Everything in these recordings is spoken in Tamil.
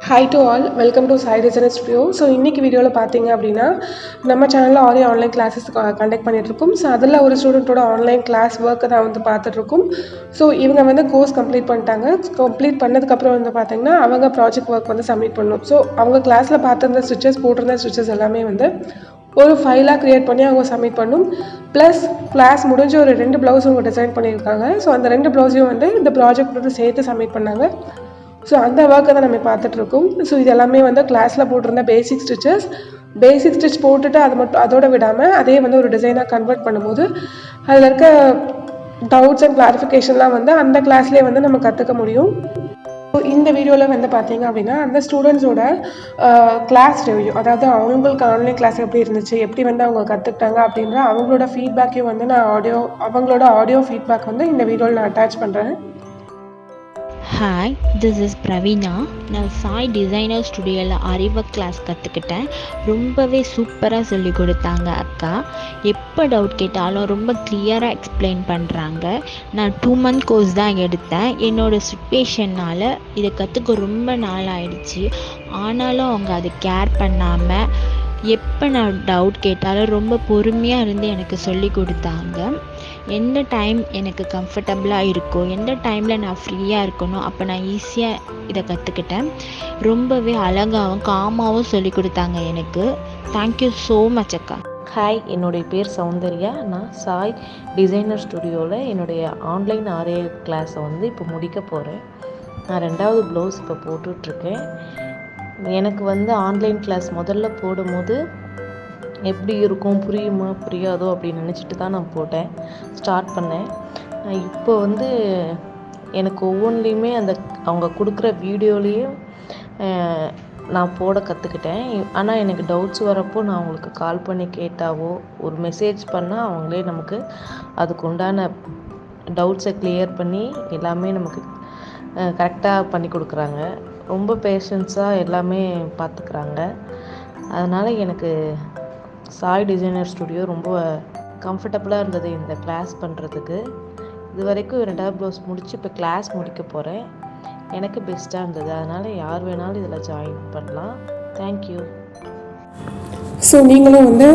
Hi to all, welcome to Sai designer studio. So இன்றைக்கி வீடியோவில் பார்த்தீங்க அப்படின்னா நம்ம சேனலில் ஆன்லைன் கிளாஸஸ் கண்டக்ட் பண்ணிகிட்ருக்கோம். ஸோ அதில் ஒரு ஸ்டூடெண்ட்டோட ஆன்லைன் கிளாஸ் ஒர்க்கை தான் வந்து பார்த்துட்ருக்கோம். ஸோ இவங்க வந்து கோர்ஸ் கம்ப்ளீட் பண்ணிட்டாங்க. கம்ப்ளீட் பண்ணதுக்கப்புறம் வந்து பார்த்திங்கன்னா அவங்க ப்ராஜெக்ட் ஒர்க் வந்து சப்மிட் பண்ணணும். ஸோ அவங்க கிளாஸில் பார்த்துருந்த ஸ்டிச்சஸ் போட்டிருந்த ஸ்டிச்சஸ் எல்லாமே வந்து ஒரு ஃபைலாக க்ரியேட் பண்ணி அவங்க சப்மிட் பண்ணும். ப்ளஸ் கிளாஸ் முடிஞ்ச ஒரு 2 ப்ளவுஸ் அவங்க டிசைன் பண்ணியிருக்காங்க. ஸோ அந்த 2 ப்ளவுஸையும் வந்து இந்த ப்ராஜெக்ட் வந்து சேர்த்து சப்மிட் பண்ணாங்க. ஸோ அந்த ஒர்க்கை தான் நம்ம பார்த்துட்ருக்கோம். ஸோ இது எல்லாமே வந்து கிளாஸில் போட்டிருந்த பேசிக் ஸ்டிச் போட்டுட்டு அதோடு விடாமல் அதே வந்து ஒரு டிசைனாக கன்வெர்ட் பண்ணும்போது அதில் இருக்க டவுட்ஸ் அண்ட் கிளாரிஃபிகேஷன்லாம் வந்து அந்த கிளாஸ்லேயே வந்து நம்ம கற்றுக்க முடியும். ஸோ இந்த வீடியோவில் வந்து பார்த்தீங்க அப்படின்னா அந்த ஸ்டூடெண்ட்ஸோட கிளாஸ் ரிவ்யூ, அதாவது அவங்களுக்கு ஆன்லைன் கிளாஸ் எப்படி இருந்துச்சு, எப்படி வந்து அவங்க கற்றுக்கிட்டாங்க அப்படின்ற அவங்களோட ஃபீட்பேக்கையும் வந்து நான் அவங்களோட ஆடியோ ஃபீட்பேக் வந்து இந்த வீடியோவில் நான் அட்டாச் பண்ணுறேன். Hi, this is Praveena. நான் சாய் டிசைனர் ஸ்டுடியோவில் அறிவக் கிளாஸ் கற்றுக்கிட்டேன். ரொம்பவே சூப்பராக சொல்லி கொடுத்தாங்க அக்கா. எப்போ டவுட் கேட்டாலும் ரொம்ப கிளியராக எக்ஸ்பிளைன் பண்ணுறாங்க. நான் 2 மந்த் கோர்ஸ் தான் எடுத்தேன். என்னோடய சுச்சுவேஷன்னால் இதை கற்றுக்க ரொம்ப நாள் ஆயிடுச்சு. ஆனாலும் அவங்க அதை கேர் பண்ணாமல் எப்போ நான் டவுட் கேட்டாலும் ரொம்ப பொறுமையாக இருந்து எனக்கு சொல்லி கொடுத்தாங்க. எந்த டைம் எனக்கு கம்ஃபர்டபுளாக இருக்கோ, எந்த டைமில் நான் ஃப்ரீயாக இருக்கணும், அப்போ நான் ஈஸியாக இதை கற்றுக்கிட்டேன். ரொம்பவே அழகாகவும் காமாகவும் சொல்லி கொடுத்தாங்க எனக்கு. தேங்க்யூ ஸோ மச் அக்கா. ஹாய், என்னுடைய பேர் சௌந்தர்யா. நான் சாய் டிசைனர் ஸ்டுடியோவில் என்னுடைய ஆன்லைன் ஆரிய கிளாஸை வந்து இப்போ முடிக்க போகிறேன். நான் 2வது ப்ளவுஸ் இப்போ போட்டுட்ருக்கேன். எனக்கு வந்து ஆன்லைன் கிளாஸ் முதல்ல போடும்போது எப்படி இருக்கும், புரியுமா புரியாதோ அப்படின்னு நினச்சிட்டு தான் நான் ஸ்டார்ட் பண்ணேன். இப்போ வந்து எனக்கு ஒவ்வொன்றிலையுமே அவங்க கொடுக்குற வீடியோலேயே நான் போட கற்றுக்கிட்டேன். ஆனால் எனக்கு டவுட்ஸ் வரப்போ நான் அவங்களுக்கு கால் பண்ணி கேட்டாவோ ஒரு மெசேஜ் பண்ணால் அவங்களே நமக்கு அதுக்கு உண்டான டவுட்ஸை கிளியர் பண்ணி எல்லாமே நமக்கு கரெக்டாக பண்ணி கொடுக்குறாங்க. ரொம்ப பேஷன்ஸாக எல்லாமே பார்த்துக்கிறாங்க. அதனால் எனக்கு சாய் டிசைனர் ஸ்டுடியோ ரொம்ப கம்ஃபர்டபுளாக இருந்தது இந்த கிளாஸ் பண்ணுறதுக்கு. இது வரைக்கும் 2வது ப்ளவுஸ் முடித்து இப்போ கிளாஸ் முடிக்க போகிறேன். எனக்கு பெஸ்ட்டாக இருந்தது. அதனால் யார் வேணாலும் இதில் ஜாயின் பண்ணலாம். தேங்க்யூ. ஸோ நீங்களும் வந்து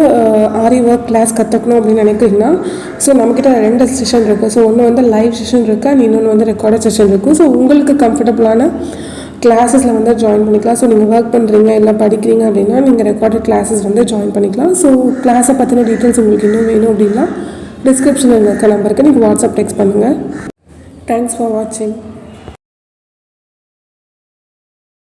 ஆரி ஒர்க் கிளாஸ் கற்றுக்கணும் அப்படின்னு நினைக்கிறீங்கன்னா, ஸோ நம்மக்கிட்ட 2 செஷன் இருக்குது. ஸோ ஒன்று வந்து லைவ் செஷன் இருக்குது அண்ட் இன்னொன்று வந்து ரெக்கார்டட் செஷன் இருக்குது. ஸோ உங்களுக்கு கம்ஃபர்டபுளான கிளாஸஸில் வந்து ஜாயின் பண்ணிக்கலாம். ஸோ நீங்கள் ஒர்க் பண்ணுறீங்க இல்லை படிக்கிறீங்க அப்படின்னா நீங்கள் ரெக்கார்டட் கிளாஸஸ் வந்து ஜாயின் பண்ணிக்கலாம். ஸோ கிளாஸை பற்றின டீட்டெயில்ஸ் உங்களுக்கு இன்னும் வேணும் அப்படின்னா டிஸ்கிரிப்ஷனில் இருக்க நம்பருக்கு நீங்கள் வாட்ஸ்அப் டெக்ஸ்ட் பண்ணுங்கள். தேங்க்ஸ் ஃபார் வாட்சிங்.